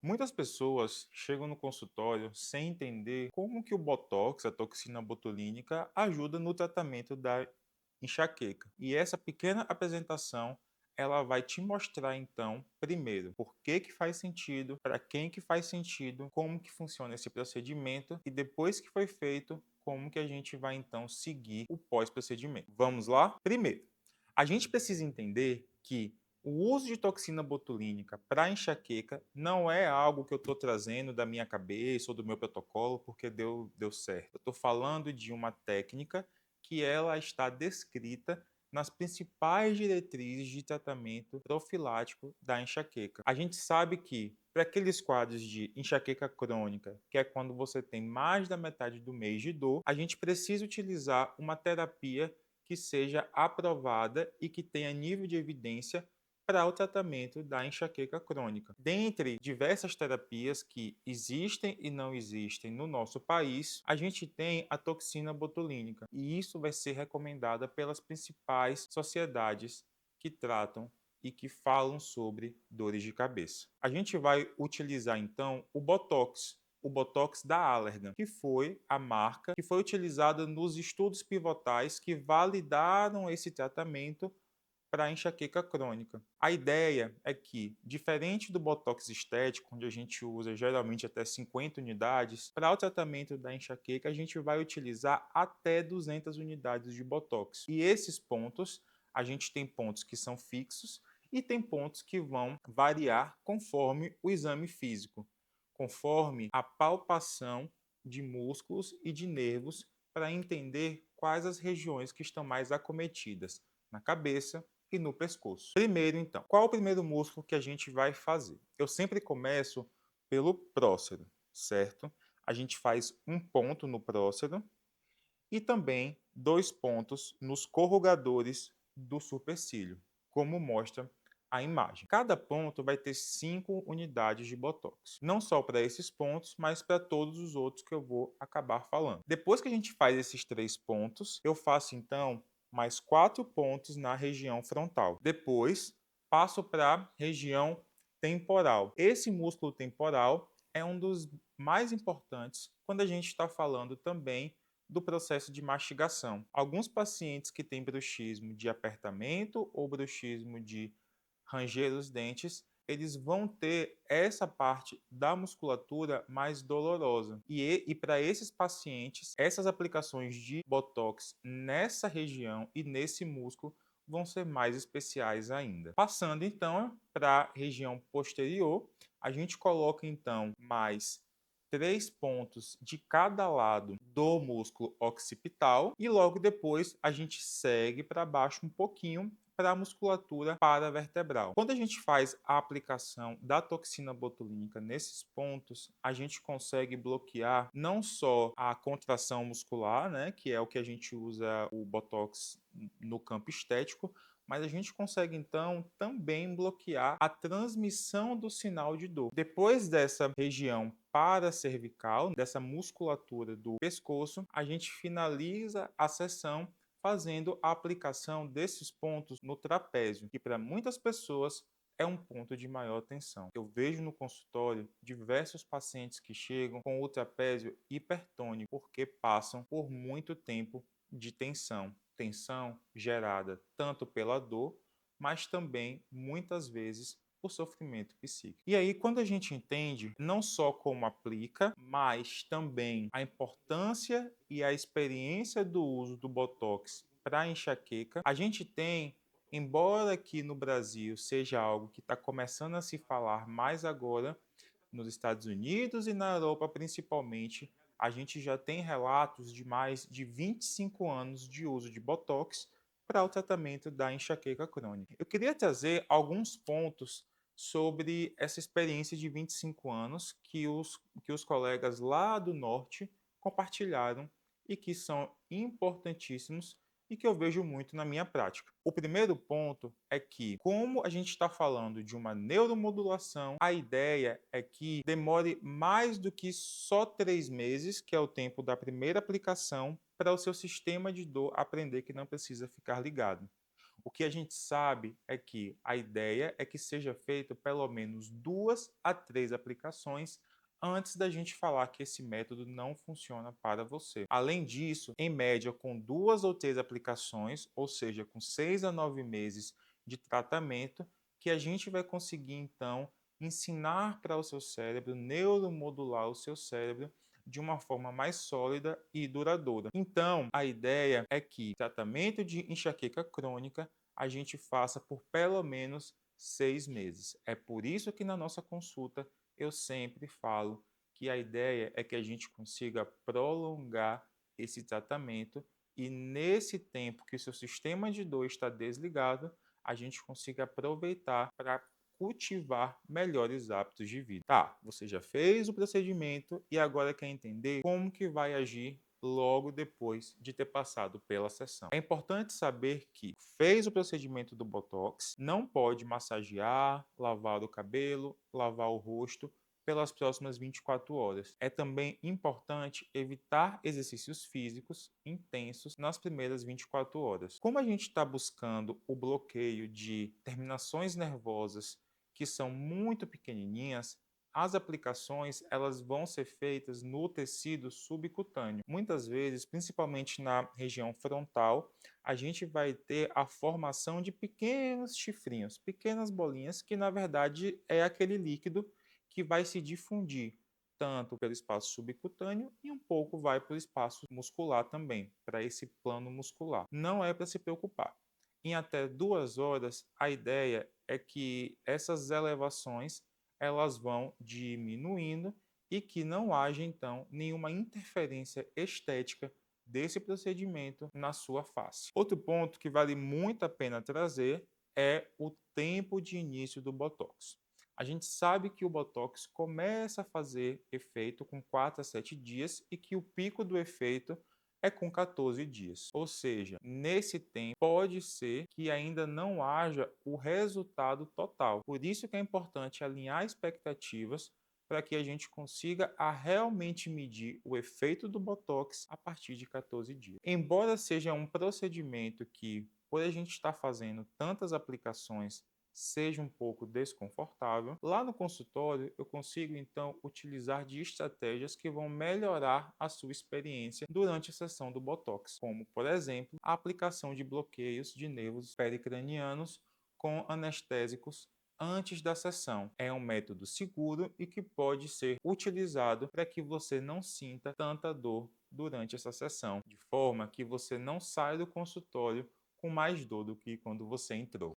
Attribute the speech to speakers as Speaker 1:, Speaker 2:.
Speaker 1: Muitas pessoas chegam no consultório sem entender como que o Botox, a toxina botulínica, ajuda no tratamento da enxaqueca. E essa pequena apresentação, ela vai te mostrar então, primeiro, por que que faz sentido, para quem que faz sentido, como que funciona esse procedimento e depois que foi feito, como que a gente vai então seguir o pós-procedimento. Vamos lá? Primeiro, a gente precisa entender que o uso de toxina botulínica para enxaqueca não é algo que eu estou trazendo da minha cabeça ou do meu protocolo porque deu certo. Eu estou falando de uma técnica que ela está descrita nas principais diretrizes de tratamento profilático da enxaqueca. A gente sabe que para aqueles quadros de enxaqueca crônica, que é quando você tem mais da metade do mês de dor, a gente precisa utilizar uma terapia que seja aprovada e que tenha nível de evidência para o tratamento da enxaqueca crônica. Dentre diversas terapias que existem e não existem no nosso país, a gente tem a toxina botulínica, e isso vai ser recomendada pelas principais sociedades que tratam e que falam sobre dores de cabeça. A gente vai utilizar então o Botox da Allergan, que foi a marca que foi utilizada nos estudos pivotais que validaram esse tratamento para a enxaqueca crônica. A ideia é que, diferente do botox estético, onde a gente usa geralmente até 50 unidades, para o tratamento da enxaqueca a gente vai utilizar até 200 unidades de botox. E esses pontos, a gente tem pontos que são fixos e tem pontos que vão variar conforme o exame físico, conforme a palpação de músculos e de nervos para entender quais as regiões que estão mais acometidas na cabeça e no pescoço. Primeiro, então, qual o primeiro músculo que a gente vai fazer? Eu sempre começo pelo prócero, certo? A gente faz um ponto no prócero e também dois pontos nos corrugadores do supercílio, como mostra a imagem. Cada ponto vai ter 5 unidades de Botox. Não só para esses pontos, mas para todos os outros que eu vou acabar falando. Depois que a gente faz esses 3 pontos, eu faço então mais 4 pontos na região frontal. Depois, passo para a região temporal. Esse músculo temporal é um dos mais importantes quando a gente está falando também do processo de mastigação. Alguns pacientes que têm bruxismo de apertamento ou bruxismo de ranger os dentes, eles vão ter essa parte da musculatura mais dolorosa. E para esses pacientes, essas aplicações de Botox nessa região e nesse músculo vão ser mais especiais ainda. Passando então para a região posterior, a gente coloca então mais 3 pontos de cada lado do músculo occipital e logo depois a gente segue para baixo um pouquinho para a musculatura paravertebral. Quando a gente faz a aplicação da toxina botulínica nesses pontos, a gente consegue bloquear não só a contração muscular, né, que é o que a gente usa o Botox no campo estético, mas a gente consegue então também bloquear a transmissão do sinal de dor. Depois dessa região paracervical, dessa musculatura do pescoço, a gente finaliza a sessão fazendo a aplicação desses pontos no trapézio, que para muitas pessoas é um ponto de maior tensão. Eu vejo no consultório diversos pacientes que chegam com o trapézio hipertônico porque passam por muito tempo de tensão. Tensão gerada tanto pela dor, mas também muitas vezes por sofrimento psíquico. E aí, quando a gente entende não só como aplica, mas também a importância e a experiência do uso do Botox para enxaqueca, a gente tem, embora aqui no Brasil seja algo que está começando a se falar mais agora, nos Estados Unidos e na Europa principalmente, a gente já tem relatos de mais de 25 anos de uso de Botox para o tratamento da enxaqueca crônica. Eu queria trazer alguns pontos sobre essa experiência de 25 anos que os colegas lá do norte compartilharam e que são importantíssimos e que eu vejo muito na minha prática. O primeiro ponto é que, como a gente está falando de uma neuromodulação, a ideia é que demore mais do que só 3 meses, que é o tempo da primeira aplicação, para o seu sistema de dor aprender que não precisa ficar ligado. O que a gente sabe é que a ideia é que seja feito pelo menos 2 a 3 aplicações antes da gente falar que esse método não funciona para você. Além disso, em média, com 2 ou 3 aplicações, ou seja, com 6 a 9 meses de tratamento, que a gente vai conseguir então ensinar para o seu cérebro, neuromodular o seu cérebro de uma forma mais sólida e duradoura. Então, a ideia é que tratamento de enxaqueca crônica a gente faça por pelo menos 6 meses. É por isso que na nossa consulta eu sempre falo que a ideia é que a gente consiga prolongar esse tratamento e nesse tempo que o seu sistema de dor está desligado, a gente consiga aproveitar para cultivar melhores hábitos de vida. Tá, você já fez o procedimento e agora quer entender como que vai agir logo depois de ter passado pela sessão. É importante saber que fez o procedimento do Botox, não pode massagear, lavar o cabelo, lavar o rosto pelas próximas 24 horas. É também importante evitar exercícios físicos intensos nas primeiras 24 horas. Como a gente está buscando o bloqueio de terminações nervosas que são muito pequenininhas, as aplicações elas vão ser feitas no tecido subcutâneo. Muitas vezes, principalmente na região frontal, a gente vai ter a formação de pequenos chifrinhos, pequenas bolinhas, que na verdade é aquele líquido que vai se difundir tanto pelo espaço subcutâneo e um pouco vai para o espaço muscular também, para esse plano muscular. Não é para se preocupar. Em até 2 horas, a ideia é que essas elevações elas vão diminuindo e que não haja então nenhuma interferência estética desse procedimento na sua face. Outro ponto que vale muito a pena trazer é o tempo de início do Botox. A gente sabe que o Botox começa a fazer efeito com 4 a 7 dias e que o pico do efeito é com 14 dias. Ou seja, nesse tempo pode ser que ainda não haja o resultado total. Por isso que é importante alinhar expectativas para que a gente consiga realmente medir o efeito do Botox a partir de 14 dias. Embora seja um procedimento que, por a gente estar fazendo tantas aplicações, seja um pouco desconfortável, lá no consultório eu consigo então utilizar de estratégias que vão melhorar a sua experiência durante a sessão do Botox, como, por exemplo, a aplicação de bloqueios de nervos pericranianos com anestésicos antes da sessão. É um método seguro e que pode ser utilizado para que você não sinta tanta dor durante essa sessão, de forma que você não saia do consultório com mais dor do que quando você entrou.